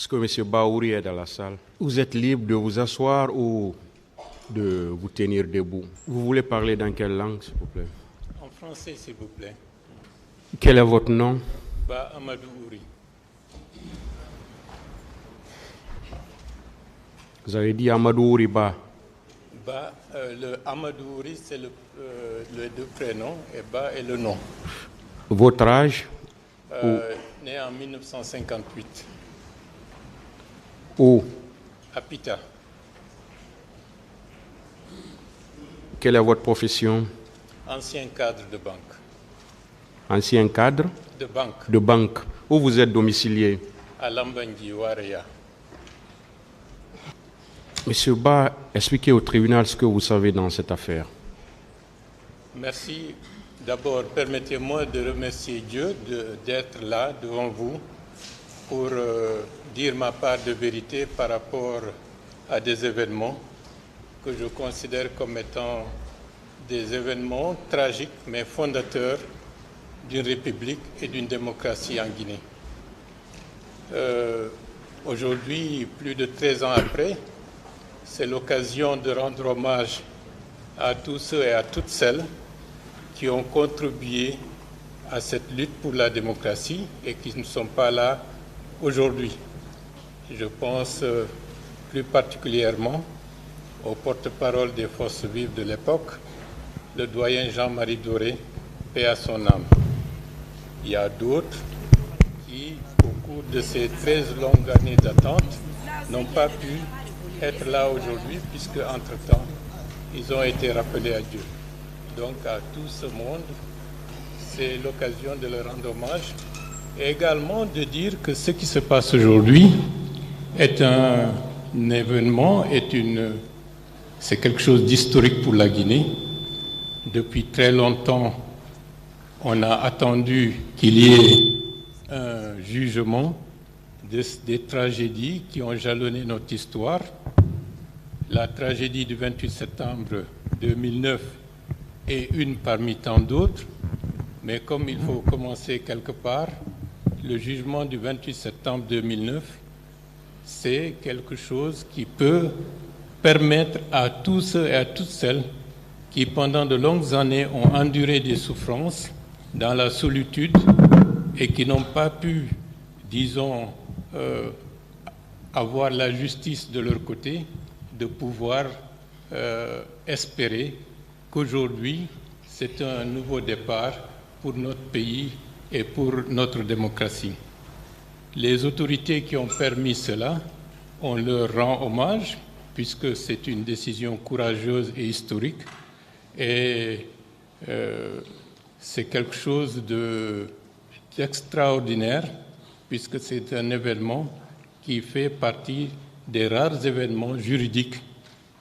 Est-ce que M. Baouri est dans la salle? Vous êtes libre de vous asseoir ou de vous tenir debout. Vous voulez parler dans quelle langue, s'il vous plaît? En français, s'il vous plaît. Quel est votre nom? Ba Amadou Ouri. Vous avez dit Amadou Ouri Ba. Ba, le Amadou Ouri, c'est le deux prénoms, et Ba est le nom. Votre âge? Né en 1958. Où? À Pita. Quelle est votre profession? Ancien cadre de banque. Ancien cadre? De banque. De banque. Où vous êtes domicilié? À Lambangui, Wareya. Monsieur Ba, expliquez au tribunal ce que vous savez dans cette affaire. Merci. D'abord, permettez-moi de remercier Dieu d'être là devant vous pour dire ma part de vérité par rapport à des événements que je considère comme étant des événements tragiques mais fondateurs d'une république et d'une démocratie en Guinée. Aujourd'hui, plus de 13 ans après, c'est l'occasion de rendre hommage à tous ceux et à toutes celles qui ont contribué à cette lutte pour la démocratie et qui ne sont pas là aujourd'hui. Je pense plus particulièrement au porte-parole des forces vives de l'époque, le doyen Jean-Marie Doré, paix à son âme. Il y a d'autres qui, au cours de ces 13 longues années d'attente, n'ont pas pu être là aujourd'hui puisque, entre-temps, ils ont été rappelés à Dieu. Donc à tout ce monde, c'est l'occasion de leur rendre hommage et également de dire que ce qui se passe aujourd'hui est un événement, c'est quelque chose d'historique pour la Guinée. Depuis très longtemps, on a attendu qu'il y ait un jugement des tragédies qui ont jalonné notre histoire. La tragédie du 28 septembre 2009 est une parmi tant d'autres, mais comme il faut commencer quelque part, le jugement du 28 septembre 2009, c'est quelque chose qui peut permettre à tous ceux et à toutes celles qui, pendant de longues années, ont enduré des souffrances dans la solitude et qui n'ont pas pu, disons, avoir la justice de leur côté, de pouvoir espérer qu'aujourd'hui, c'est un nouveau départ pour notre pays et pour notre démocratie. Les autorités qui ont permis cela, on leur rend hommage, puisque c'est une décision courageuse et historique, et c'est quelque chose d'extraordinaire, puisque c'est un événement qui fait partie des rares événements juridiques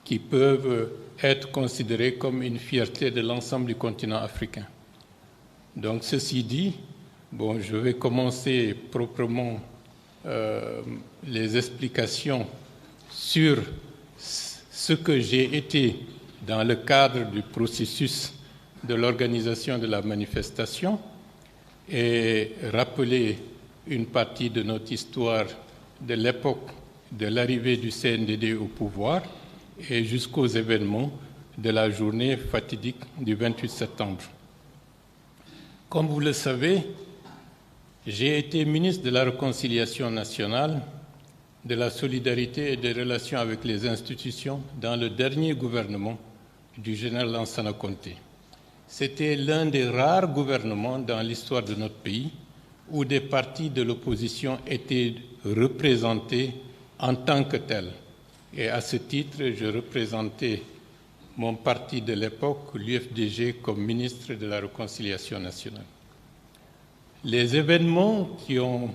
qui peuvent être considérés comme une fierté de l'ensemble du continent africain. Donc, ceci dit, bon, je vais commencer proprement les explications sur ce que j'ai été dans le cadre du processus de l'organisation de la manifestation et rappeler une partie de notre histoire de l'époque de l'arrivée du CNDD au pouvoir et jusqu'aux événements de la journée fatidique du 28 septembre. Comme vous le savez, j'ai été ministre de la Réconciliation nationale, de la solidarité et des relations avec les institutions dans le dernier gouvernement du général Lansana Conté. C'était l'un des rares gouvernements dans l'histoire de notre pays où des partis de l'opposition étaient représentés en tant que tels. Et à ce titre, je représentais mon parti de l'époque, l'UFDG, comme ministre de la Réconciliation nationale. Les événements qui ont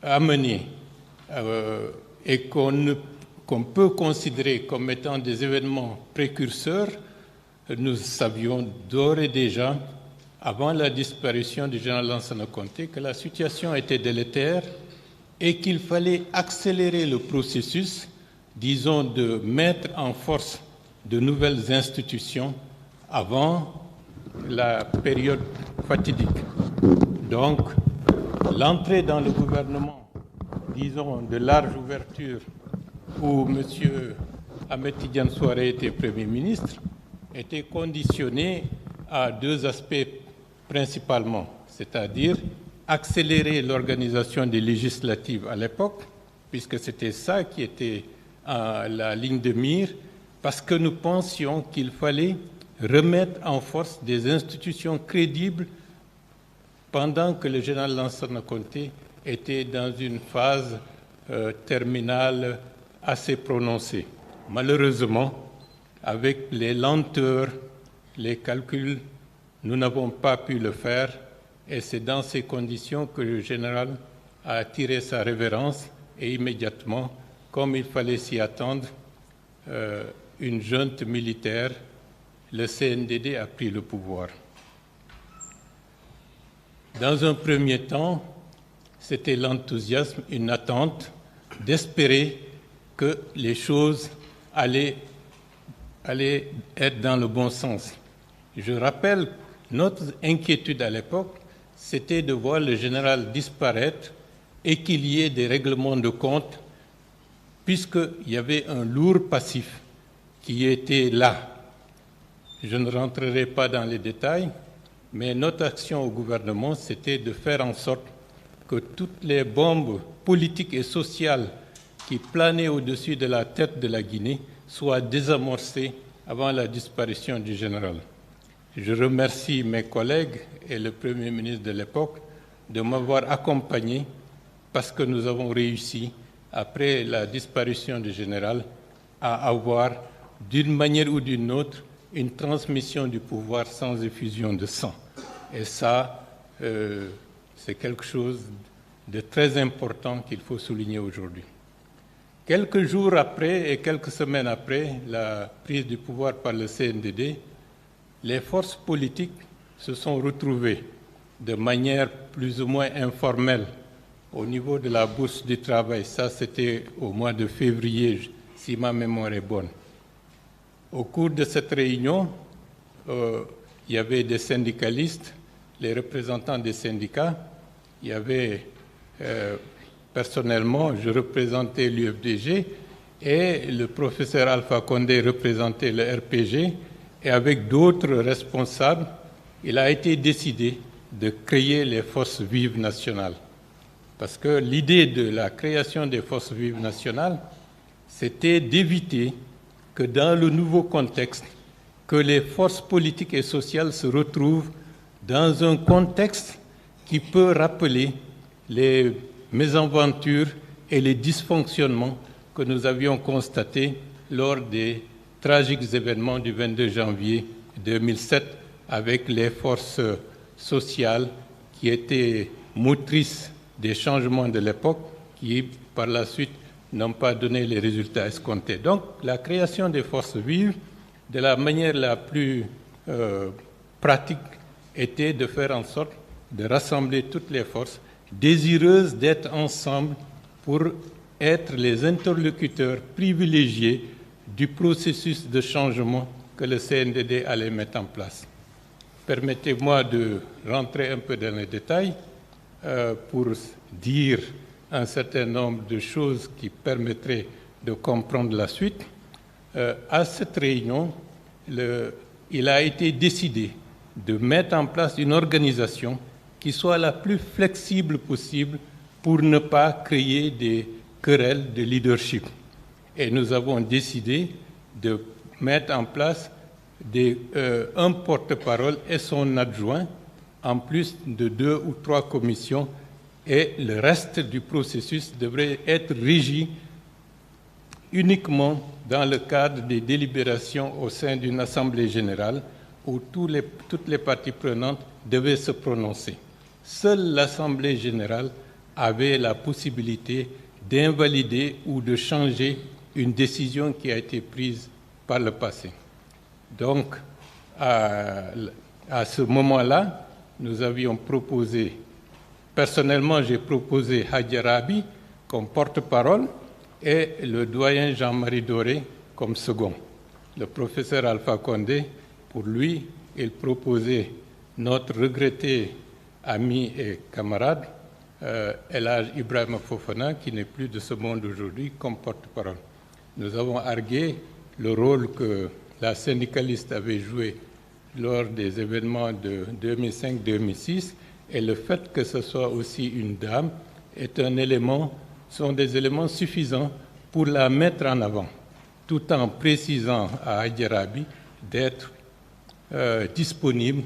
amené et qu'on peut considérer comme étant des événements précurseurs, nous savions d'ores et déjà, avant la disparition du général Lansana Conté, que la situation était délétère et qu'il fallait accélérer le processus, disons, de mettre en force de nouvelles institutions avant la période fatidique. Donc, l'entrée dans le gouvernement, disons, de large ouverture, où M. Ahmed Tidiane Souaré était Premier ministre, était conditionnée à deux aspects principalement, c'est-à-dire accélérer l'organisation des législatives à l'époque, puisque c'était ça qui était la ligne de mire, parce que nous pensions qu'il fallait remettre en force des institutions crédibles pendant que le général Lansana Conté était dans une phase terminale assez prononcée. Malheureusement, avec les lenteurs, les calculs, nous n'avons pas pu le faire, et c'est dans ces conditions que le général a attiré sa révérence et immédiatement, comme il fallait s'y attendre, une junte militaire, le CNDD a pris le pouvoir. Dans un premier temps, c'était l'enthousiasme, une attente d'espérer que les choses allaient être dans le bon sens. Je rappelle, notre inquiétude à l'époque, c'était de voir le général disparaître et qu'il y ait des règlements de compte, puisqu'il y avait un lourd passif qui était là. Je ne rentrerai pas dans les détails, mais notre action au gouvernement, c'était de faire en sorte que toutes les bombes politiques et sociales qui planaient au-dessus de la tête de la Guinée soient désamorcées avant la disparition du général. Je remercie mes collègues et le Premier ministre de l'époque de m'avoir accompagné parce que nous avons réussi, après la disparition du général, à avoir, d'une manière ou d'une autre, une transmission du pouvoir sans effusion de sang. Et ça, c'est quelque chose de très important qu'il faut souligner aujourd'hui. Quelques jours après et quelques semaines après la prise du pouvoir par le CNDD, les forces politiques se sont retrouvées de manière plus ou moins informelle au niveau de la bourse du travail. Ça, c'était au mois de février, si ma mémoire est bonne. Au cours de cette réunion, il y avait des syndicalistes, les représentants des syndicats. Il y avait, personnellement, je représentais l'UFDG et le professeur Alpha Condé représentait le RPG. Et avec d'autres responsables, il a été décidé de créer les forces vives nationales. Parce que l'idée de la création des forces vives nationales, c'était d'éviter que dans le nouveau contexte, que les forces politiques et sociales se retrouvent dans un contexte qui peut rappeler les mésaventures et les dysfonctionnements que nous avions constatés lors des tragiques événements du 22 janvier 2007 avec les forces sociales qui étaient motrices des changements de l'époque qui, par la suite, n'ont pas donné les résultats escomptés. Donc, la création des forces vives, de la manière la plus pratique, était de faire en sorte de rassembler toutes les forces désireuses d'être ensemble pour être les interlocuteurs privilégiés du processus de changement que le CNDD allait mettre en place. Permettez-moi de rentrer un peu dans les détails pour dire un certain nombre de choses qui permettraient de comprendre la suite. À cette réunion, il a été décidé de mettre en place une organisation qui soit la plus flexible possible pour ne pas créer des querelles de leadership. Et nous avons décidé de mettre en place un porte-parole et son adjoint, en plus de 2 ou 3 commissions, et le reste du processus devrait être régi uniquement dans le cadre des délibérations au sein d'une assemblée générale où toutes les parties prenantes devaient se prononcer. Seule l'assemblée générale avait la possibilité d'invalider ou de changer une décision qui a été prise par le passé. Donc, à ce moment-là, nous avions proposé, personnellement, j'ai proposé Hadji Rabi comme porte-parole et le doyen Jean-Marie Doré comme second. Le professeur Alpha Condé, pour lui, il proposait notre regretté ami et camarade, Elhadj Ibrahima Fofana, qui n'est plus de ce monde aujourd'hui, comme porte-parole. Nous avons argué le rôle que la syndicaliste avait joué lors des événements de 2005-2006, et le fait que ce soit aussi une dame sont des éléments suffisants pour la mettre en avant, tout en précisant à Adji Raby d'être disponible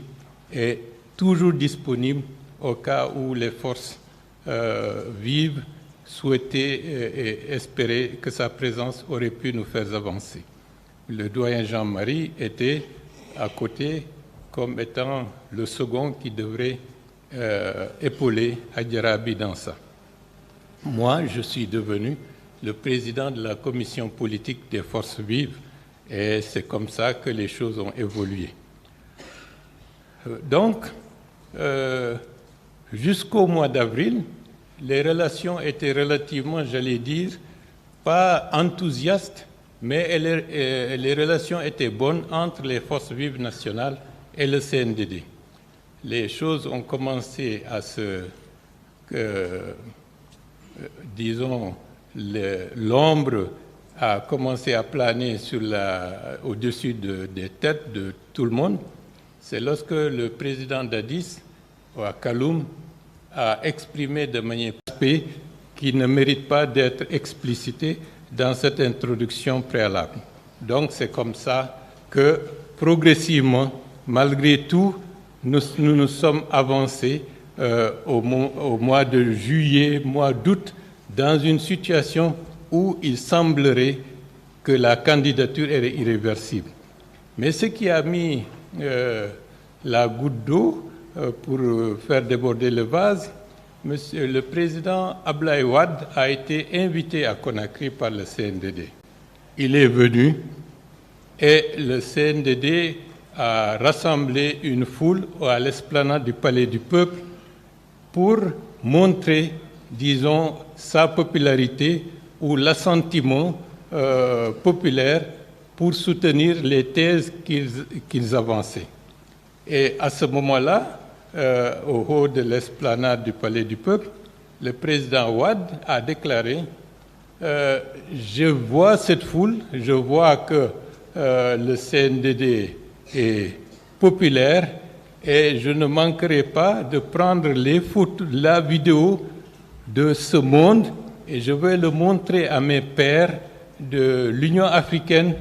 et toujours disponible au cas où les forces vives souhaitaient et espéraient que sa présence aurait pu nous faire avancer. Le doyen Jean-Marie était à côté comme étant le second qui devrait épauler Adji Raby dans ça. Moi, je suis devenu le président de la commission politique des forces vives et c'est comme ça que les choses ont évolué. Donc, jusqu'au mois d'avril, les relations étaient relativement, j'allais dire, pas enthousiastes, mais les relations étaient bonnes entre les forces vives nationales et le CNDD. Les choses ont commencé à disons, l'ombre a commencé à planer au-dessus des têtes de tout le monde. C'est lorsque le président d'Addis, à Kaloum, a exprimé de manière qui ne mérite pas d'être explicitée dans cette introduction préalable. Donc c'est comme ça que progressivement, malgré tout, nous sommes avancés au mois de juillet, mois d'août, dans une situation où il semblerait que la candidature est irréversible. Mais ce qui a mis la goutte d'eau pour faire déborder le vase, le président Abdoulaye Wade a été invité à Conakry par le CNDD. Il est venu et le CNDD a rassemblé une foule à l'esplanade du Palais du Peuple pour montrer, disons, sa popularité ou l'assentiment populaire pour soutenir les thèses qu'ils avançaient. Et à ce moment-là, au haut de l'esplanade du Palais du Peuple, le président Wade a déclaré je vois cette foule, je vois que le CNDD est populaire et je ne manquerai pas de prendre les photos, la vidéo de ce monde et je vais le montrer à mes pairs de l'Union africaine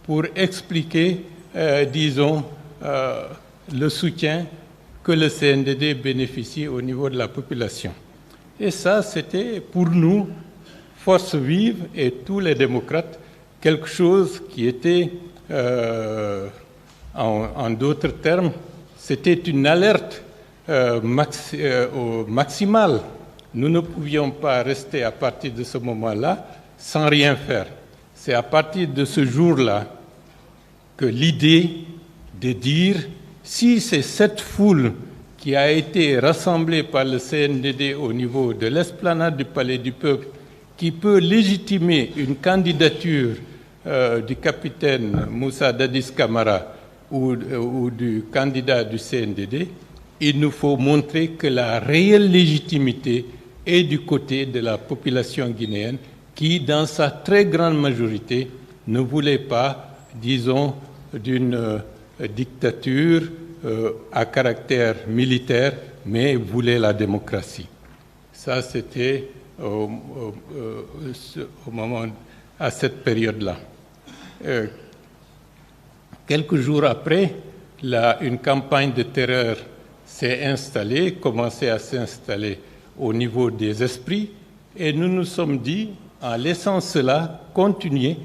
pour expliquer, disons, le soutien que le CNDD bénéficie au niveau de la population. Et ça, c'était pour nous, Forces vives et tous les démocrates, quelque chose qui était, en d'autres termes, c'était une alerte maximale. Nous ne pouvions pas rester à partir de ce moment-là sans rien faire. C'est à partir de ce jour-là que l'idée de dire si c'est cette foule qui a été rassemblée par le CNDD au niveau de l'esplanade du Palais du Peuple qui peut légitimer une candidature du capitaine Moussa Dadis Camara ou du candidat du CNDD, il nous faut montrer que la réelle légitimité est du côté de la population guinéenne qui, dans sa très grande majorité, ne voulait pas, disons, d'une dictature à caractère militaire, mais voulait la démocratie. Ça, c'était au moment, à cette période-là. Quelques jours après, une campagne de terreur s'est installée, commençait à s'installer au niveau des esprits, et nous nous sommes dit, en laissant cela continuer,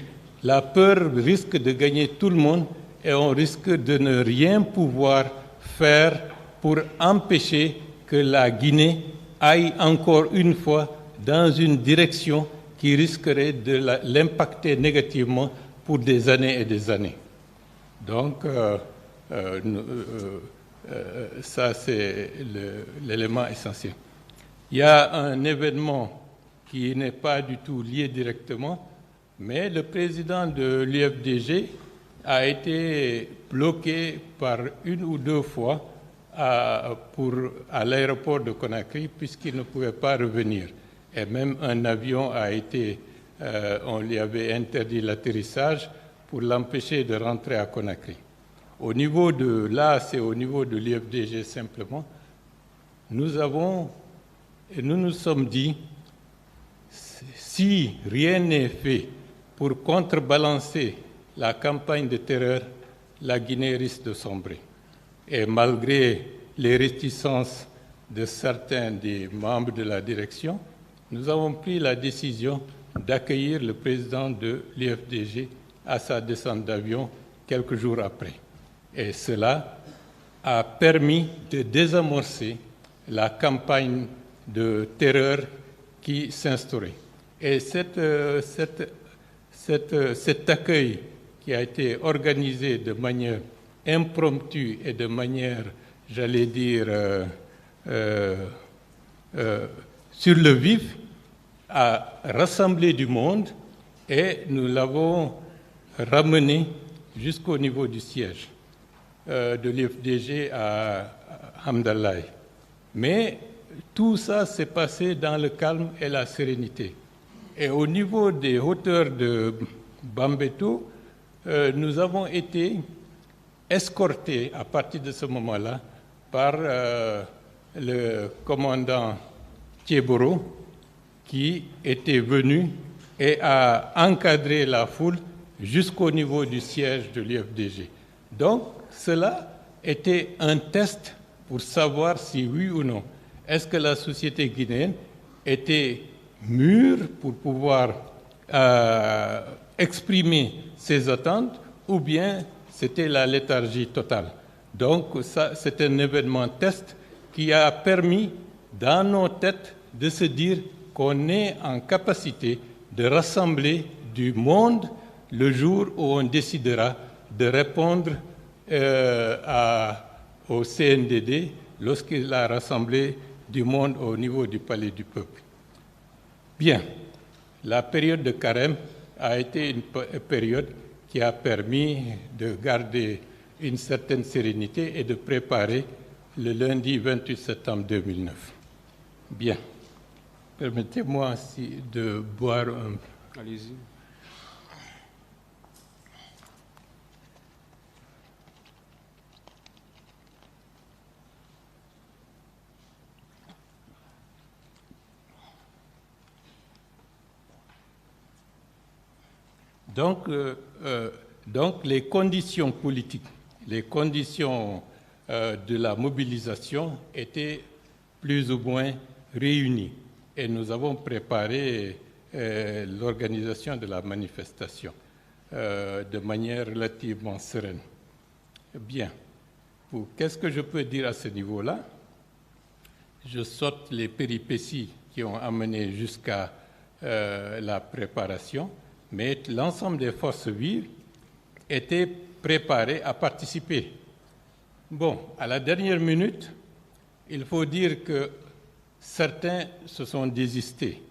la peur risque de gagner tout le monde et on risque de ne rien pouvoir faire pour empêcher que la Guinée aille encore une fois dans une direction qui risquerait de l'impacter négativement pour des années et des années. Donc, ça, c'est l'élément essentiel. Il y a un événement qui n'est pas du tout lié directement, mais le président de l'UFDG a été bloqué par une ou deux fois à l'aéroport de Conakry puisqu'il ne pouvait pas revenir. Et même un avion on lui avait interdit l'atterrissage pour l'empêcher de rentrer à Conakry. Au niveau c'est au niveau de l'IFDG simplement, nous nous sommes dit, si rien n'est fait pour contrebalancer la campagne de terreur, la Guinée risque de sombrer. Et malgré les réticences de certains des membres de la direction, nous avons pris la décision d'accueillir le président de l'IFDG à sa descente d'avion quelques jours après. Et cela a permis de désamorcer la campagne de terreur qui s'instaurait. Et cet accueil qui a été organisé de manière impromptue et de manière, j'allais dire, sur le vif, a rassemblé du monde et nous l'avons ramené jusqu'au niveau du siège de l'IFDG à Hamdallah. Mais tout ça s'est passé dans le calme et la sérénité. Et au niveau des hauteurs de Bambeto, nous avons été escortés à partir de ce moment-là par le commandant Thieboro qui était venu et a encadré la foule jusqu'au niveau du siège de l'IFDG. Donc, cela était un test pour savoir si oui ou non, est-ce que la société guinéenne était mûre pour pouvoir exprimer ses attentes ou bien c'était la léthargie totale. Donc ça, c'est un événement test qui a permis dans nos têtes de se dire qu'on est en capacité de rassembler du monde le jour où on décidera de répondre au CNDD lorsqu'il a rassemblé du monde au niveau du Palais du Peuple. Bien, la période de carême a été une période qui a permis de garder une certaine sérénité et de préparer le lundi 28 septembre 2009. Bien, permettez-moi de boire un... Allez-y. Donc les conditions politiques, les conditions de la mobilisation étaient plus ou moins réunies et nous avons préparé l'organisation de la manifestation de manière relativement sereine. Bien, qu'est-ce que je peux dire à ce niveau-là? Je saute les péripéties qui ont amené jusqu'à la préparation. Mais l'ensemble des forces vives étaient préparées à participer. Bon, à la dernière minute, il faut dire que certains se sont désistés.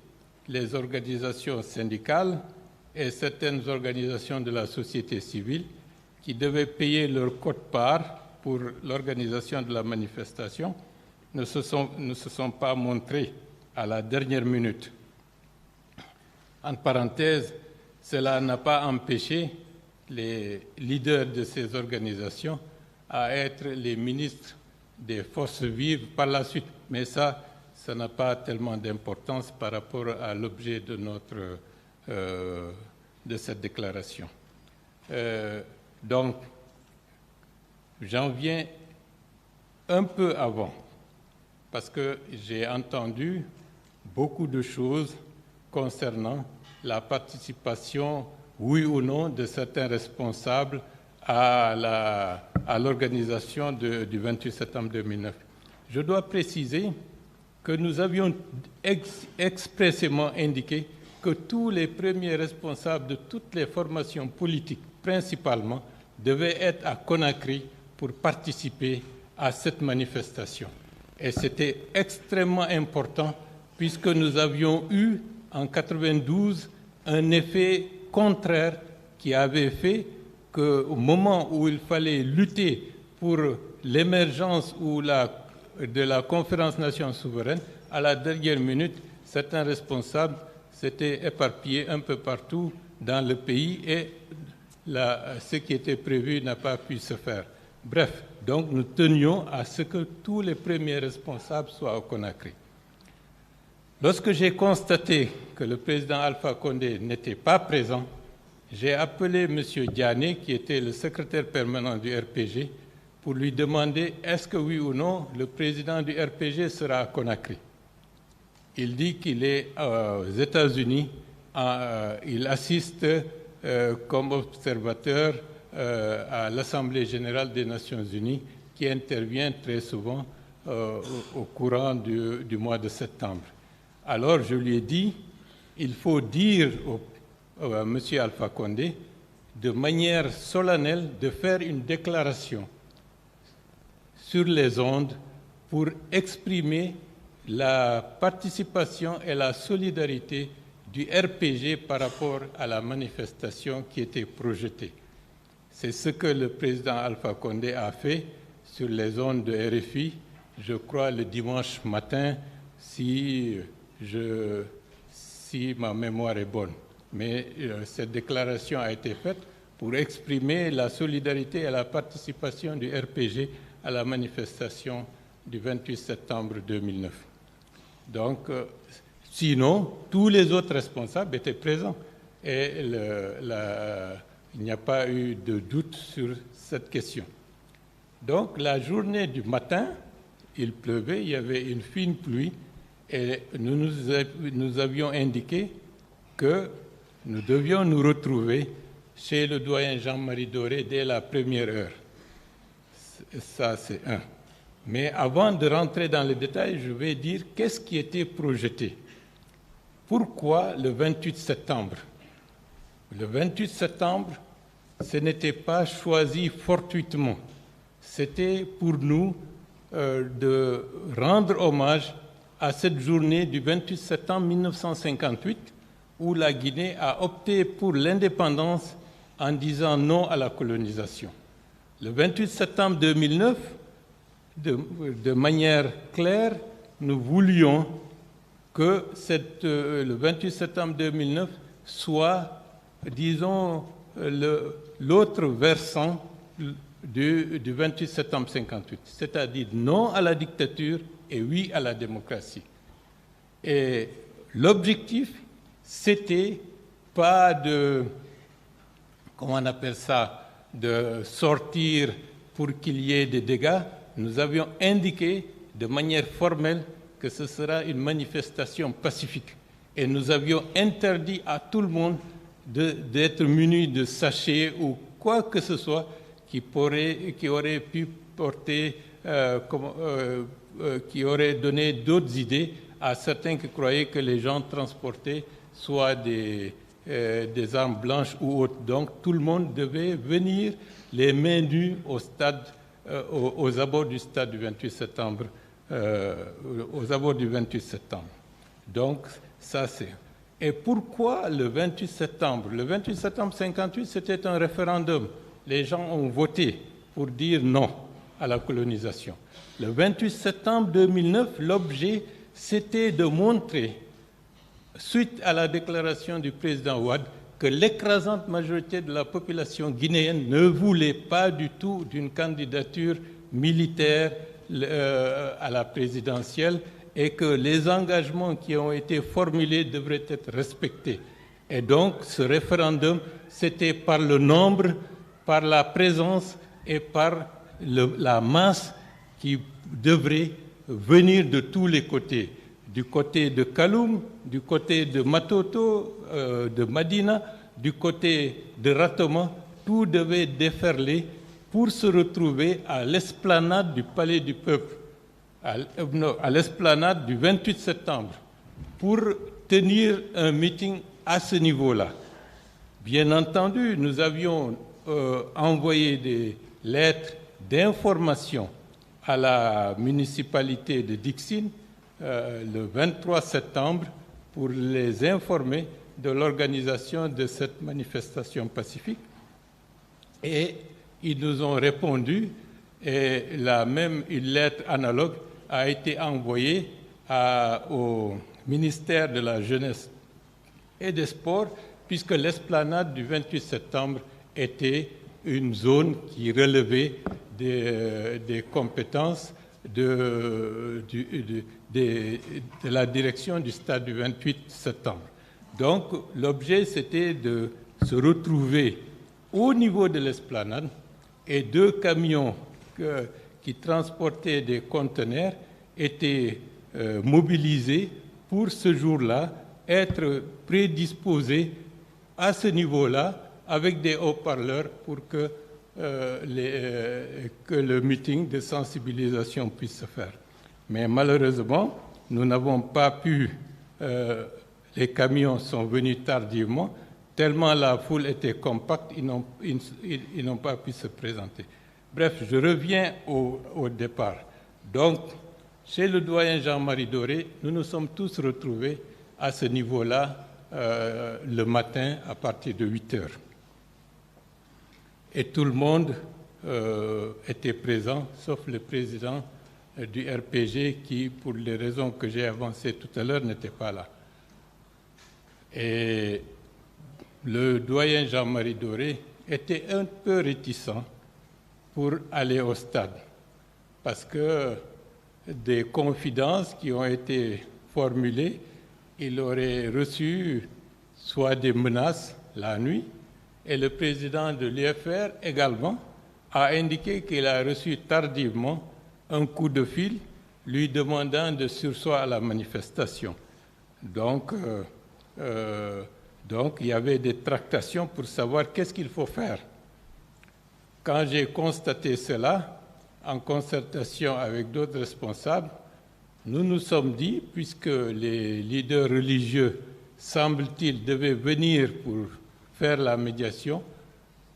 Les organisations syndicales et certaines organisations de la société civile qui devaient payer leur quote-part pour l'organisation de la manifestation ne se sont pas montrés à la dernière minute. En parenthèse, cela n'a pas empêché les leaders de ces organisations à être les ministres des forces vives par la suite. Mais ça n'a pas tellement d'importance par rapport à l'objet de cette déclaration. Donc, j'en viens un peu avant, parce que j'ai entendu beaucoup de choses concernant la participation, oui ou non, de certains responsables à l'organisation du 28 septembre 2009. Je dois préciser que nous avions expressément indiqué que tous les premiers responsables de toutes les formations politiques, principalement, devaient être à Conakry pour participer à cette manifestation. Et c'était extrêmement important puisque nous avions eu en 1992 un effet contraire qui avait fait qu'au moment où il fallait lutter pour l'émergence de la conférence Nations souveraines, à la dernière minute, certains responsables s'étaient éparpillés un peu partout dans le pays et ce qui était prévu n'a pas pu se faire. Bref, donc nous tenions à ce que tous les premiers responsables soient au Conakry. Lorsque j'ai constaté que le président Alpha Condé n'était pas présent, j'ai appelé M. Diané, qui était le secrétaire permanent du RPG, pour lui demander est-ce que oui ou non le président du RPG sera à Conakry. Il dit qu'il est aux États-Unis, il assiste comme observateur à l'Assemblée générale des Nations unies qui intervient très souvent au courant du mois de septembre. Alors je lui ai dit, il faut dire à M. Alpha Condé de manière solennelle de faire une déclaration sur les ondes pour exprimer la participation et la solidarité du RPG par rapport à la manifestation qui était projetée. C'est ce que le président Alpha Condé a fait sur les ondes de RFI, je crois le dimanche matin, si ma mémoire est bonne. Mais cette déclaration a été faite pour exprimer la solidarité et la participation du RPG à la manifestation du 28 septembre 2009. Donc, sinon, tous les autres responsables étaient présents et il n'y a pas eu de doute sur cette question. Donc, la journée du matin, il pleuvait, il y avait une fine pluie et nous avions indiqué que nous devions nous retrouver chez le doyen Jean-Marie Doré dès la première heure. Ça, c'est un. Mais avant de rentrer dans les détails, je vais dire qu'est-ce qui était projeté. Pourquoi le 28 septembre? Le 28 septembre, ce n'était pas choisi fortuitement. C'était pour nous de rendre hommage à cette journée du 28 septembre 1958 où la Guinée a opté pour l'indépendance en disant non à la colonisation. Le 28 septembre 2009, de manière claire, nous voulions que le 28 septembre 2009 soit, disons, l'autre versant du 28 septembre 58, c'est-à-dire non à la dictature et oui à la démocratie. Et l'objectif, c'était pas de, comment on appelle ça, de sortir pour qu'il y ait des dégâts. Nous avions indiqué de manière formelle que ce sera une manifestation pacifique. Et nous avions interdit à tout le monde d'être muni de sachets ou quoi que ce soit qui aurait pu porter, qui aurait donné d'autres idées à certains qui croyaient que les gens transportaient soit des armes blanches ou autres. Donc tout le monde devait venir les mains nues aux abords du stade du 28 septembre. Aux abords du 28 septembre. Donc ça c'est. Et pourquoi le 28 septembre? Le 28 septembre 58, c'était un référendum. Les gens ont voté pour dire non à la colonisation. Le 28 septembre 2009, l'objet, c'était de montrer, suite à la déclaration du président Wade, que l'écrasante majorité de la population guinéenne ne voulait pas du tout d'une candidature militaire à la présidentielle et que les engagements qui ont été formulés devraient être respectés. Et donc, ce référendum, c'était par le nombre, par la présence et par la masse qui devrait venir de tous les côtés. Du côté de Kaloum, du côté de Matoto, de Madina, du côté de Ratoma, tout devait déferler pour se retrouver à l'esplanade du Palais du Peuple, à l'esplanade du 28 septembre, pour tenir un meeting à ce niveau-là. Bien entendu, nous avions envoyé des lettres d'information à la municipalité de Dixine le 23 septembre pour les informer de l'organisation de cette manifestation pacifique. Et ils nous ont répondu et une lettre analogue a été envoyée au ministère de la Jeunesse et des Sports, puisque l'esplanade du 28 septembre était une zone qui relevait des compétences de la direction du stade du 28 septembre. Donc, l'objet, c'était de se retrouver au niveau de l'esplanade et 2 camions qui transportaient des conteneurs étaient mobilisés pour ce jour-là être prédisposés à ce niveau-là avec des haut-parleurs pour que le meeting de sensibilisation puisse se faire. Mais malheureusement, nous n'avons pas pu, les camions sont venus tardivement, tellement la foule était compacte, ils n'ont pas pu se présenter. Bref, je reviens au départ. Donc, chez le doyen Jean-Marie Doré, nous nous sommes tous retrouvés à ce niveau-là le matin à partir de 8 heures. Et tout le monde était présent, sauf le président du RPG qui, pour les raisons que j'ai avancées tout à l'heure, n'était pas là. Et le doyen Jean-Marie Doré était un peu réticent pour aller au stade, parce que des confidences qui ont été formulées, il aurait reçu soit des menaces la nuit, et le président de l'UFR également a indiqué qu'il a reçu tardivement un coup de fil lui demandant de surseoir à la manifestation. Donc, il y avait des tractations pour savoir qu'est-ce qu'il faut faire. Quand j'ai constaté cela, en concertation avec d'autres responsables, nous nous sommes dit, puisque les leaders religieux, semble-t-il, devaient venir pour faire la médiation,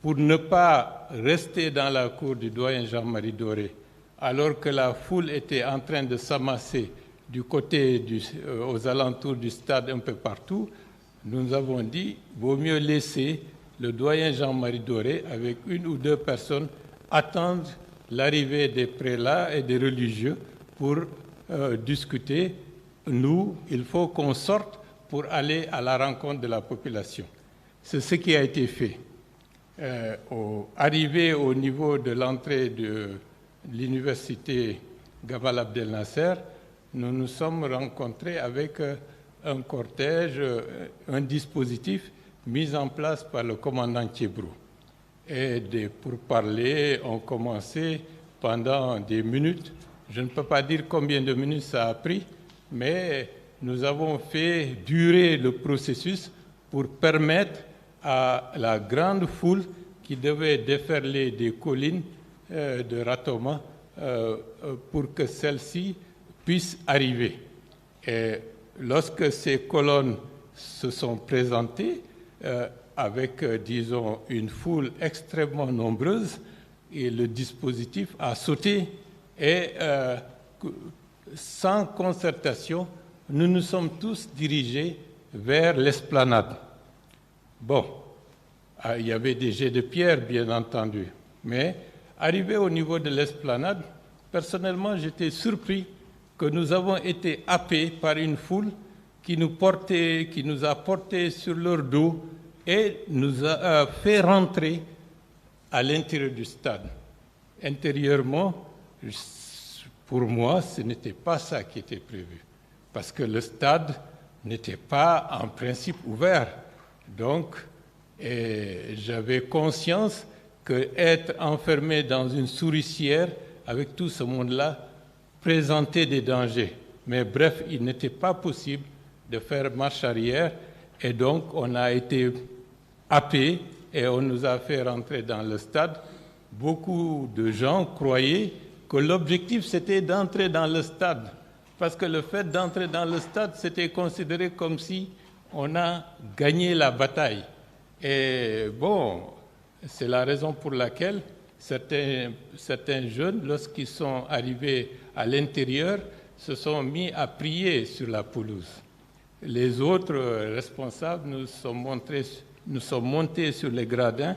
pour ne pas rester dans la cour du doyen Jean-Marie Doré, alors que la foule était en train de s'amasser du côté aux alentours du stade un peu partout, nous avons dit, vaut mieux laisser le doyen Jean-Marie Doré avec 1 ou 2 personnes attendre l'arrivée des prélats et des religieux pour discuter. Nous, il faut qu'on sorte pour aller à la rencontre de la population. C'est ce qui a été fait. Arrivé au niveau de l'entrée de l'université Gamal Abdel Nasser, nous nous sommes rencontrés avec un cortège, un dispositif mis en place par le commandant Thiébrou. Et des pourparlers ont commencé pendant des minutes. Je ne peux pas dire combien de minutes ça a pris, mais nous avons fait durer le processus pour permettre à la grande foule qui devait déferler des collines de Ratoma pour que celle-ci puisse arriver. Et lorsque ces colonnes se sont présentées avec, disons, une foule extrêmement nombreuse, et le dispositif a sauté et sans concertation, nous nous sommes tous dirigés vers l'esplanade. Bon, il y avait des jets de pierre, bien entendu, mais arrivé au niveau de l'esplanade, personnellement, j'étais surpris que nous avons été happés par une foule qui nous a portés sur leur dos et nous a fait rentrer à l'intérieur du stade. Intérieurement, pour moi, ce n'était pas ça qui était prévu, parce que le stade n'était pas en principe ouvert. Donc, j'avais conscience qu'être enfermé dans une souricière avec tout ce monde-là présentait des dangers. Mais bref, il n'était pas possible de faire marche arrière, et donc on a été happés et on nous a fait rentrer dans le stade. Beaucoup de gens croyaient que l'objectif c'était d'entrer dans le stade, parce que le fait d'entrer dans le stade, c'était considéré comme si on a gagné la bataille. Et bon, c'est la raison pour laquelle certains jeunes, lorsqu'ils sont arrivés à l'intérieur, se sont mis à prier sur la pelouse. Les autres responsables nous sommes montés sur les gradins,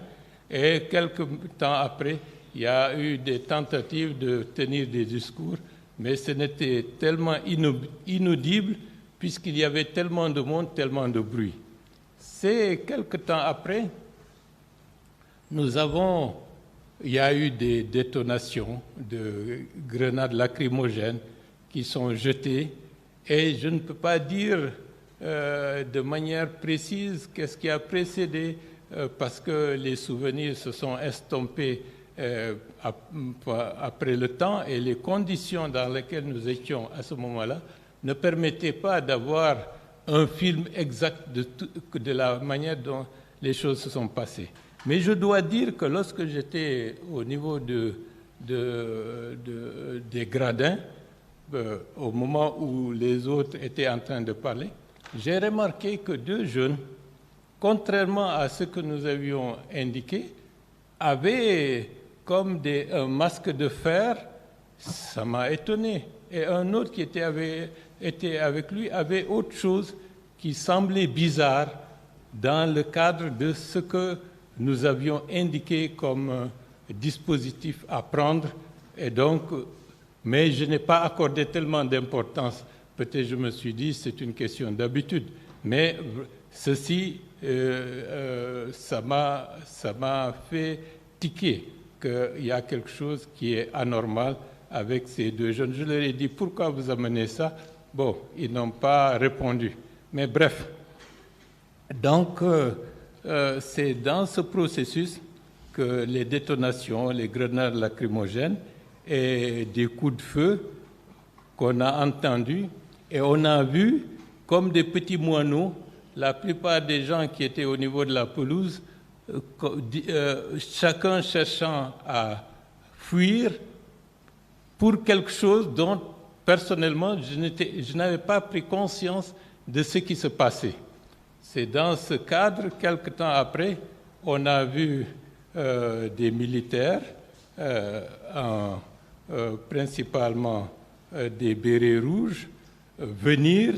et quelques temps après, Il y a eu des tentatives de tenir des discours, mais ce n'était tellement inaudible puisqu'il y avait tellement de monde, tellement de bruit. C'est quelque temps après, il y a eu des détonations de grenades lacrymogènes qui sont jetées, et je ne peux pas dire de manière précise qu'est-ce qui a précédé, parce que les souvenirs se sont estompés après le temps, et les conditions dans lesquelles nous étions à ce moment-là ne permettaient pas d'avoir un film exact de la manière dont les choses se sont passées. Mais je dois dire que lorsque j'étais au niveau des gradins, au moment où les autres étaient en train de parler, j'ai remarqué que deux jeunes, contrairement à ce que nous avions indiqué, avaient comme un masque de fer. Ça m'a étonné. Et un autre qui était avec lui avait autre chose qui semblait bizarre dans le cadre de ce que nous avions indiqué comme dispositif à prendre. Et donc, mais je n'ai pas accordé tellement d'importance. Peut-être je me suis dit c'est une question d'habitude. Mais ceci, ça m'a fait tiquer qu'il y a quelque chose qui est anormal avec ces deux jeunes. Je leur ai dit pourquoi vous amenez ça. Bon, ils n'ont pas répondu. Mais bref, donc c'est dans ce processus que les détonations, les grenades lacrymogènes et des coups de feu qu'on a entendus, et on a vu comme des petits moineaux, la plupart des gens qui étaient au niveau de la pelouse, chacun cherchant à fuir pour quelque chose dont personnellement je n'avais pas pris conscience de ce qui se passait. C'est dans ce cadre, quelque temps après, on a vu des militaires, principalement des bérets rouges, venir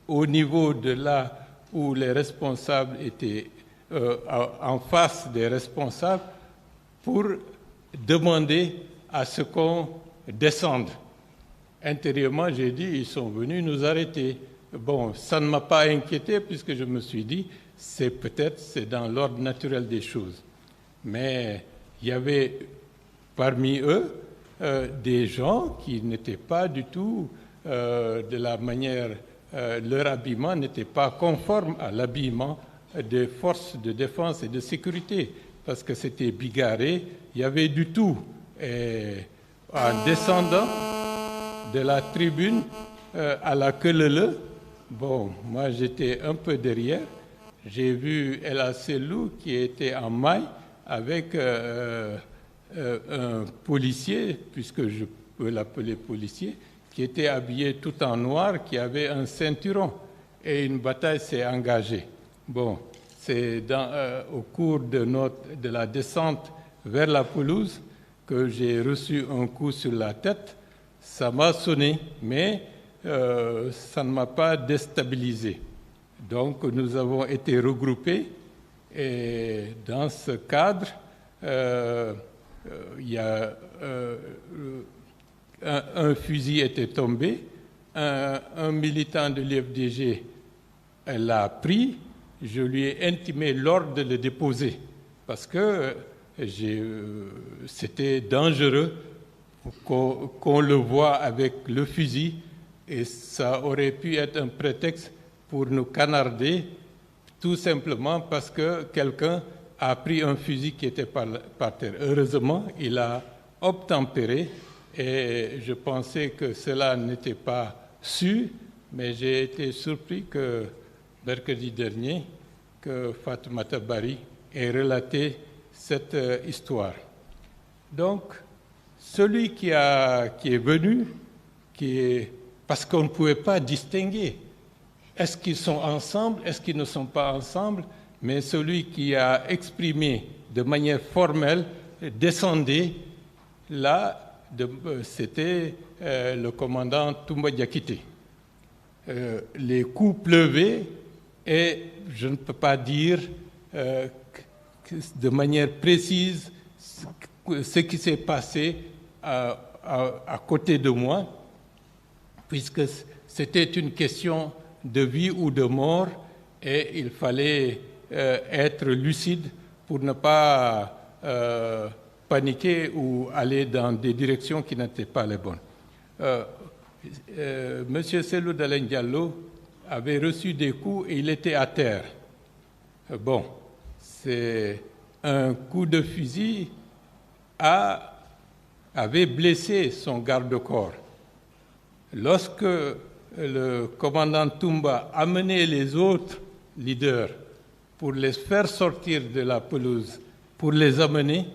au niveau de là où les responsables étaient en face des responsables pour demander à ce qu'on descende. Intérieurement, j'ai dit, ils sont venus nous arrêter. Bon, ça ne m'a pas inquiété puisque je me suis dit, c'est dans l'ordre naturel des choses. Mais il y avait parmi eux des gens qui n'étaient pas du tout de la manière, leur habillement n'était pas conforme à l'habillement des forces de défense et de sécurité, parce que c'était bigarré, il y avait du tout. Et en descendant de la tribune à la queue-leu, bon, moi j'étais un peu derrière, j'ai vu Ella Selou qui était en maille avec un policier, puisque je peux l'appeler policier, qui était habillé tout en noir, qui avait un ceinturon, et une bataille s'est engagée. Bon, c'est au cours de la descente vers la pelouse que j'ai reçu un coup sur la tête. Ça m'a sonné, mais ça ne m'a pas déstabilisé. Donc nous avons été regroupés, et dans ce cadre, il y a un fusil était tombé, un militant de l'IFDG l'a pris, je lui ai intimé l'ordre de le déposer parce que c'était dangereux qu'on le voie avec le fusil, et ça aurait pu être un prétexte pour nous canarder, tout simplement parce que quelqu'un a pris un fusil qui était par terre. Heureusement, il a obtempéré, et je pensais que cela n'était pas su, mais j'ai été surpris que mercredi dernier, que Fatoumata Bari ait relaté cette histoire. Donc, celui qui est venu, parce qu'on ne pouvait pas distinguer, est-ce qu'ils sont ensemble, est-ce qu'ils ne sont pas ensemble, mais celui qui a exprimé de manière formelle, descendait, là, c'était le commandant Toumba Diakité. Les coups pleuvaient, et je ne peux pas dire de manière précise ce qui s'est passé à côté de moi, puisque c'était une question de vie ou de mort et il fallait être lucide pour ne pas paniquer ou aller dans des directions qui n'étaient pas les bonnes. Monsieur Cellou Dalein Diallo avait reçu des coups et il était à terre. Bon, c'est un coup de fusil avait blessé son garde-corps. Lorsque le commandant Toumba amenait les autres leaders pour les faire sortir de la pelouse, pour les amener,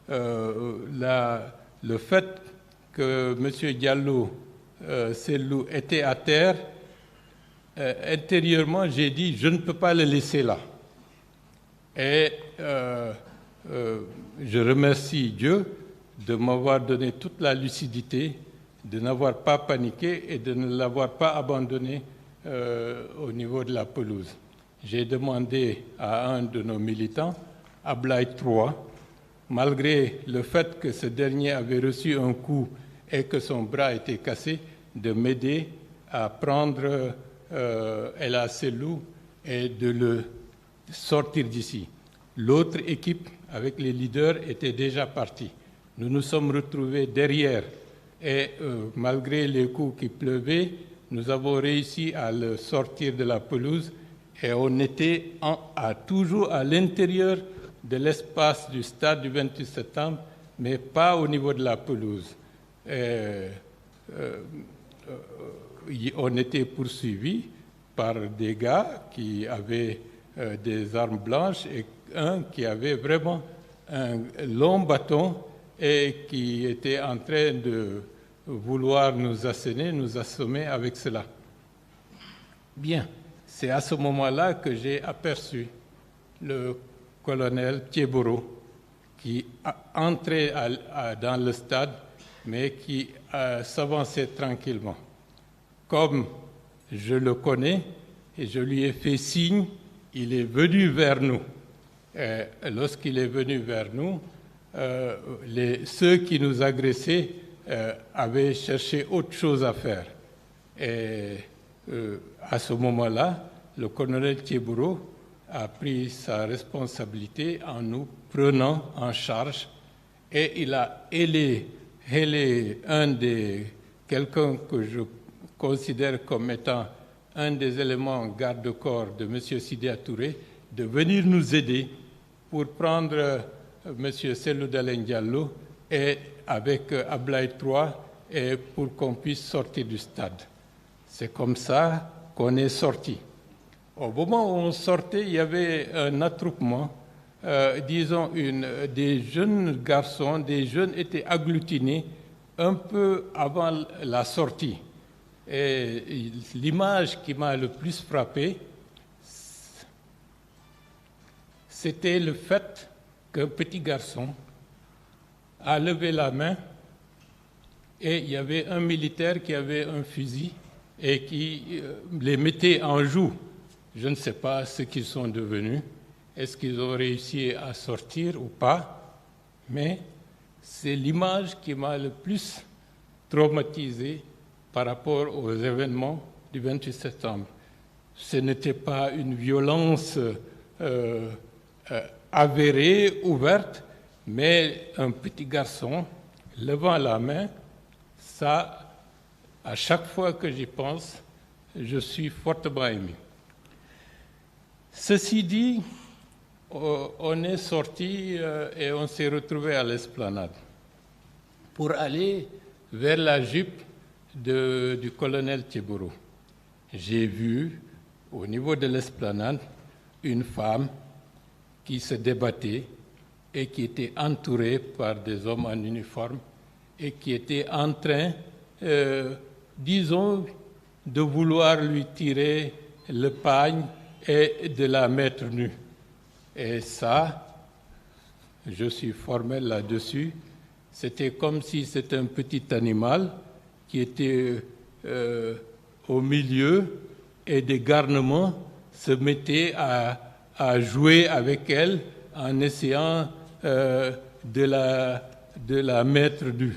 le fait que M. Diallo Cellou était à terre, intérieurement, j'ai dit, je ne peux pas le laisser là. Et je remercie Dieu de m'avoir donné toute la lucidité, de n'avoir pas paniqué et de ne l'avoir pas abandonné au niveau de la pelouse. J'ai demandé à un de nos militants, Ablaye III, malgré le fait que ce dernier avait reçu un coup et que son bras était cassé, de m'aider à prendre Ella Cellou et de le sortir d'ici. L'autre équipe, avec les leaders, était déjà partie. Nous nous sommes retrouvés derrière et malgré les coups qui pleuvaient, nous avons réussi à le sortir de la pelouse et on était toujours à l'intérieur de l'espace du stade du 28 septembre, mais pas au niveau de la pelouse. On était poursuivis par des gars qui avaient des armes blanches et un qui avait vraiment un long bâton et qui était en train de vouloir nous assommer avec cela. Bien, c'est à ce moment-là que j'ai aperçu le colonel Thieboro qui entrait dans le stade, mais qui s'avançait tranquillement. Comme je le connais, et je lui ai fait signe, il est venu vers nous. Lorsqu'il est venu vers nous, ceux qui nous agressaient avaient cherché autre chose à faire. Et à ce moment-là, le colonel Thieboro a pris sa responsabilité en nous prenant en charge et il a ailé quelqu'un que je considère comme étant un des éléments garde-corps de M. Sidya Touré, de venir nous aider pour prendre M. Cellou Dalein Diallo et avec Ablaye III et pour qu'on puisse sortir du stade. C'est comme ça qu'on est sorti. Au moment où on sortait, il y avait un attroupement, disons des jeunes garçons, des jeunes étaient agglutinés un peu avant la sortie. Et l'image qui m'a le plus frappé, c'était le fait qu'un petit garçon a levé la main et il y avait un militaire qui avait un fusil et qui les mettait en joue. Je ne sais pas ce qu'ils sont devenus. Est-ce qu'ils ont réussi à sortir ou pas? Mais c'est l'image qui m'a le plus traumatisé par rapport aux événements du 28 septembre. Ce n'était pas une violence avérée, ouverte, mais un petit garçon levant la main, ça, à chaque fois que j'y pense, je suis fortement ému. Ceci dit, on est sorti et on s'est retrouvé à l'esplanade pour aller vers la jupe du colonel Thieboro. J'ai vu au niveau de l'esplanade une femme qui se débattait et qui était entourée par des hommes en uniforme et qui était en train, disons, de vouloir lui tirer le pagne et de la mettre nue. Et ça, je suis formel là-dessus, c'était comme si c'était un petit animal qui était au milieu et des garnements se mettaient à jouer avec elle en essayant de de la maître du.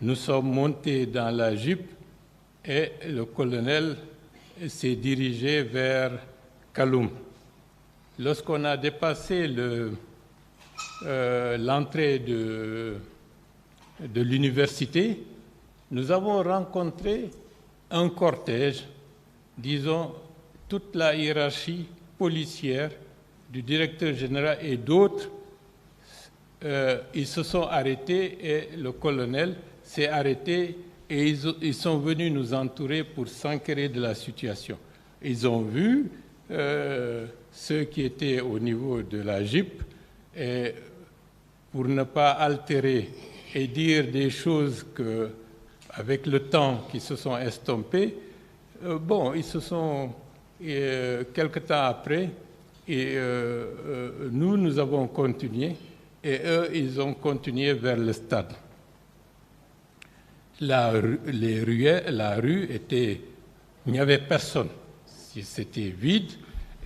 Nous sommes montés dans la Jeep et le colonel s'est dirigé vers Kaloum. Lorsqu'on a dépassé l'entrée de l'université, nous avons rencontré un cortège, disons, toute la hiérarchie policière du directeur général et d'autres. Ils se sont arrêtés et le colonel s'est arrêté et ils sont venus nous entourer pour s'enquérir de la situation. Ils ont vu ceux qui étaient au niveau de la Jeep et pour ne pas altérer et dire des choses que, avec le temps, qui se sont estompées, ils se sont, quelque temps après, et nous avons continué, et eux, ils ont continué vers le stade. La rue était, il n'y avait personne, c'était vide,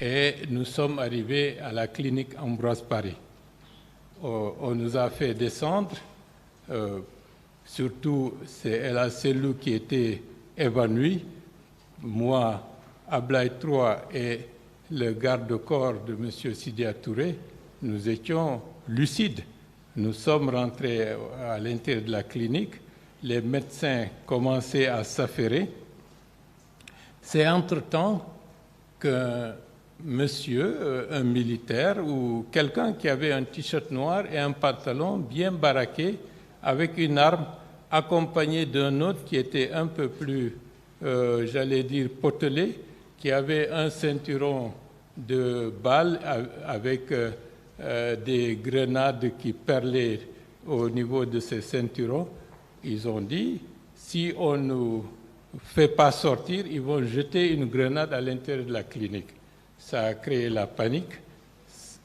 et nous sommes arrivés à la clinique Ambroise Paré. On nous a fait descendre, surtout c'est El Selou qui était évanoui, moi, Ablaye III et le garde-corps de M. Sidia Touré, nous étions lucides. Nous sommes rentrés à l'intérieur de la clinique, les médecins commençaient à s'affairer. C'est entre-temps que monsieur, un militaire ou quelqu'un qui avait un t-shirt noir et un pantalon bien baraqué avec une arme, accompagné d'un autre qui était un peu plus, j'allais dire, potelé, qui avait un ceinturon de balles avec des grenades qui perlaient au niveau de ces ceinturons. Ils ont dit, si on ne nous fait pas sortir, ils vont jeter une grenade à l'intérieur de la clinique. Ça a créé la panique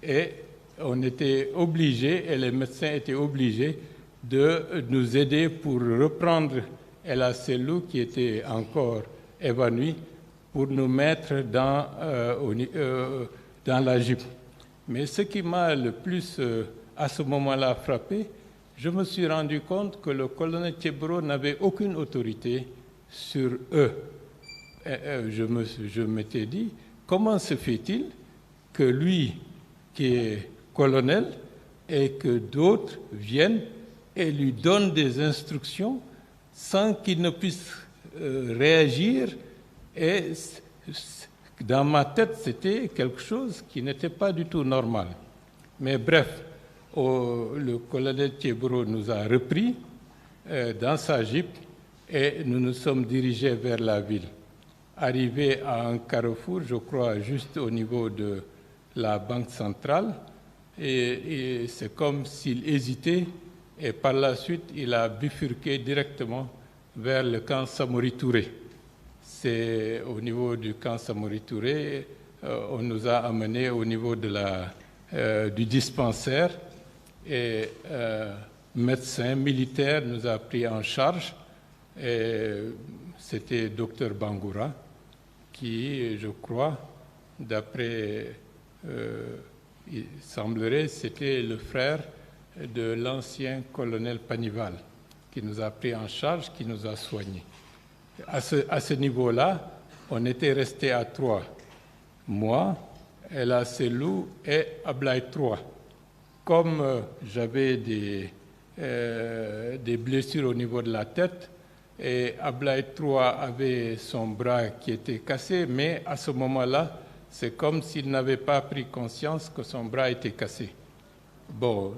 et on était obligés, et les médecins étaient obligés de nous aider pour reprendre El Selou qui était encore évanoui pour nous mettre dans la Jeep. Mais ce qui m'a le plus à ce moment-là frappé, je me suis rendu compte que le colonel Tchebro n'avait aucune autorité sur eux. Je m'étais dit, comment se fait-il que lui, qui est colonel, et que d'autres viennent et lui donnent des instructions sans qu'il ne puisse réagir? Et dans ma tête, c'était quelque chose qui n'était pas du tout normal. Mais bref, le colonel Tchebro nous a repris dans sa Jeep et nous nous sommes dirigés vers la ville. Arrivé à un carrefour, je crois, juste au niveau de la Banque centrale, et c'est comme s'il hésitait, et par la suite, il a bifurqué directement vers le camp Samori Touré. C'est au niveau du camp Samori Touré, on nous a amenés au niveau du dispensaire, et médecin militaire nous a pris en charge, et c'était Dr Bangoura, qui, je crois, d'après, il semblerait, c'était le frère de l'ancien colonel Panival, qui nous a pris en charge, qui nous a soignés. À ce niveau-là, on était restés à 3. Moi, El Selou et Ablaye III. Comme j'avais des blessures au niveau de la tête, et Ablaye III avait son bras qui était cassé, mais à ce moment-là, c'est comme s'il n'avait pas pris conscience que son bras était cassé. Bon,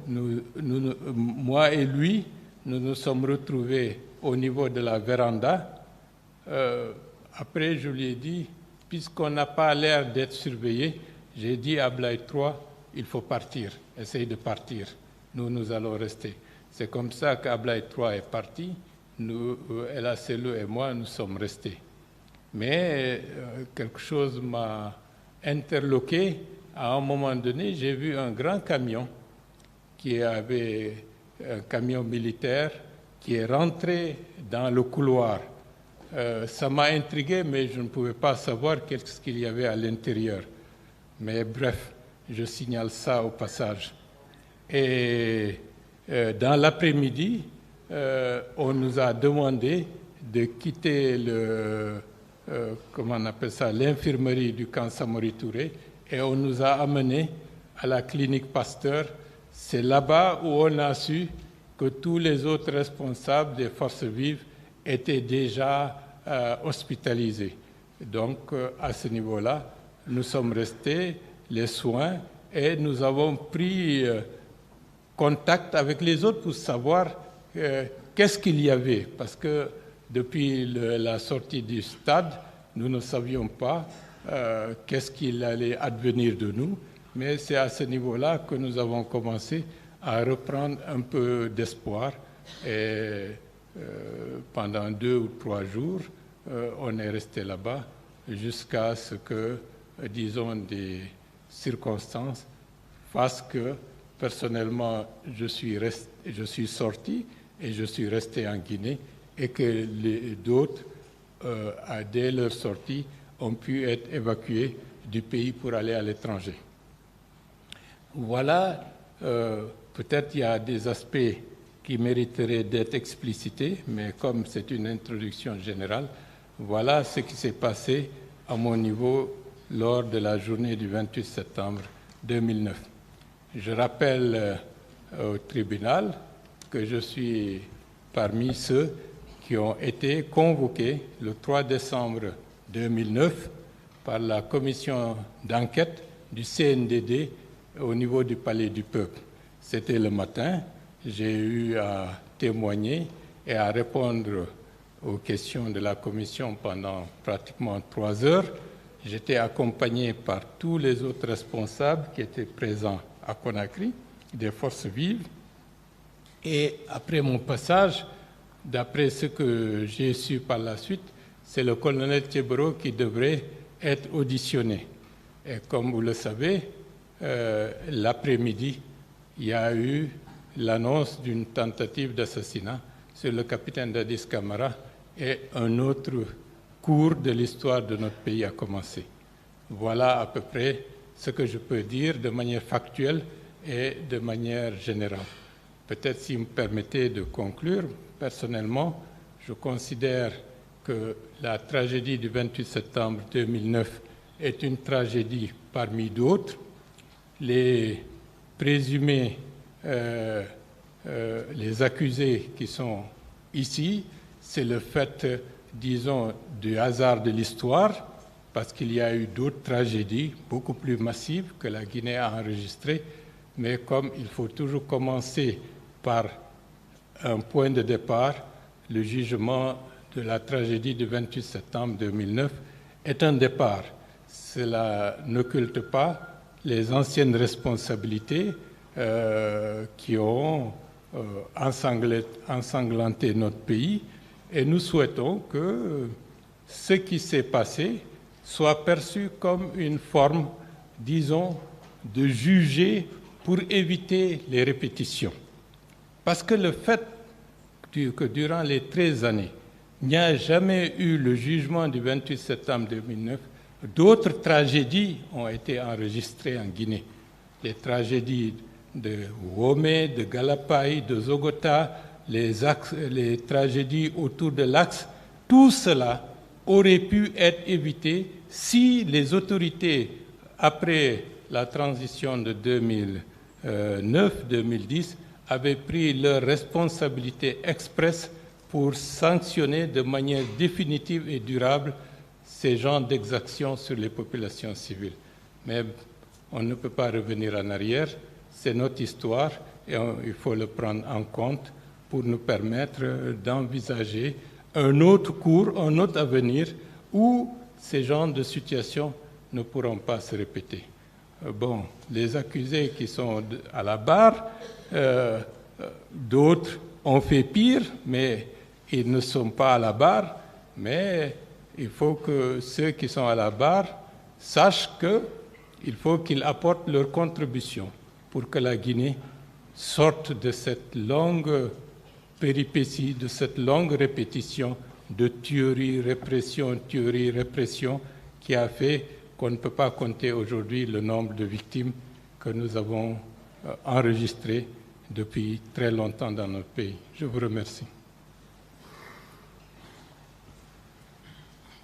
moi et lui, nous nous sommes retrouvés au niveau de la véranda. Après, je lui ai dit, puisqu'on n'a pas l'air d'être surveillé, j'ai dit à Ablaye III, il faut partir, essaye de partir. Nous allons rester. C'est comme ça qu'Ablaye III est parti. Nous, El Selou et moi, nous sommes restés. Mais quelque chose m'a interloqué. À un moment donné, j'ai vu un grand camion qui avait un camion militaire qui est rentré dans le couloir. Ça m'a intrigué, mais je ne pouvais pas savoir qu'est-ce qu'il y avait à l'intérieur. Mais bref, je signale ça au passage. Et Dans l'après-midi, on nous a demandé de quitter l'infirmerie du camp Samori Touré et on nous a amenés à la clinique Pasteur. C'est là-bas où on a su que tous les autres responsables des forces vives étaient déjà hospitalisés. Donc, à ce niveau-là, nous sommes restés, les soins, et nous avons pris contact avec les autres pour savoir qu'est-ce qu'il y avait. Parce que depuis la sortie du stade, nous ne savions pas qu'est-ce qu'il allait advenir de nous. Mais c'est à ce niveau-là que nous avons commencé à reprendre un peu d'espoir. Et pendant 2 ou 3 jours, on est resté là-bas jusqu'à ce que, disons, des circonstances fassent que, personnellement, je suis sorti et je suis resté en Guinée et que d'autres, dès leur sortie, ont pu être évacués du pays pour aller à l'étranger. Voilà, peut-être il y a des aspects qui mériteraient d'être explicités, mais comme c'est une introduction générale, voilà ce qui s'est passé à mon niveau lors de la journée du 28 septembre 2009. Je rappelle au tribunal que je suis parmi ceux qui ont été convoqués le 3 décembre 2009 par la commission d'enquête du CNDD au niveau du Palais du Peuple. C'était le matin, j'ai eu à témoigner et à répondre aux questions de la commission pendant pratiquement 3 heures. J'étais accompagné par tous les autres responsables qui étaient présents à Conakry, des forces vives. Et après mon passage, d'après ce que j'ai su par la suite, c'est le colonel Tchebro qui devrait être auditionné. Et comme vous le savez, l'après-midi, il y a eu l'annonce d'une tentative d'assassinat sur le capitaine Dadis Camara et un autre cours de l'histoire de notre pays a commencé. Voilà à peu près ce que je peux dire de manière factuelle et de manière générale. Peut-être si vous me permettez de conclure, personnellement, je considère que la tragédie du 28 septembre 2009 est une tragédie parmi d'autres. Les présumés, les accusés qui sont ici, c'est le fait, disons, du hasard de l'histoire, parce qu'il y a eu d'autres tragédies beaucoup plus massives que la Guinée a enregistrées, mais comme il faut toujours commencer par un point de départ, le jugement de la tragédie du 28 septembre 2009 est un départ. Cela n'occulte pas les anciennes responsabilités qui ont ensanglanté notre pays, et nous souhaitons que ce qui s'est passé soit perçu comme une forme, disons, de juger pour éviter les répétitions. Parce que le fait que durant les 13 années, il n'y a jamais eu le jugement du 28 septembre 2009, d'autres tragédies ont été enregistrées en Guinée. Les tragédies de Womé, de Galapaï, de Zogota, les tragédies autour de l'Axe, tout cela aurait pu être évité si les autorités, après la transition de 2009-2010, avaient pris leurs responsabilités expresses pour sanctionner de manière définitive et durable ces genres d'exactions sur les populations civiles. Mais on ne peut pas revenir en arrière, c'est notre histoire et il faut le prendre en compte pour nous permettre d'envisager un autre cours, un autre avenir où ces genres de situations ne pourront pas se répéter. Bon, les accusés qui sont à la barre, d'autres ont fait pire, mais ils ne sont pas à la barre, mais il faut que ceux qui sont à la barre sachent qu'il faut qu'ils apportent leur contribution pour que la Guinée sorte de cette longue péripétie, de cette longue répétition de tuerie, répression, qui a fait qu'on ne peut pas compter aujourd'hui le nombre de victimes que nous avons enregistrées depuis très longtemps dans notre pays. Je vous remercie.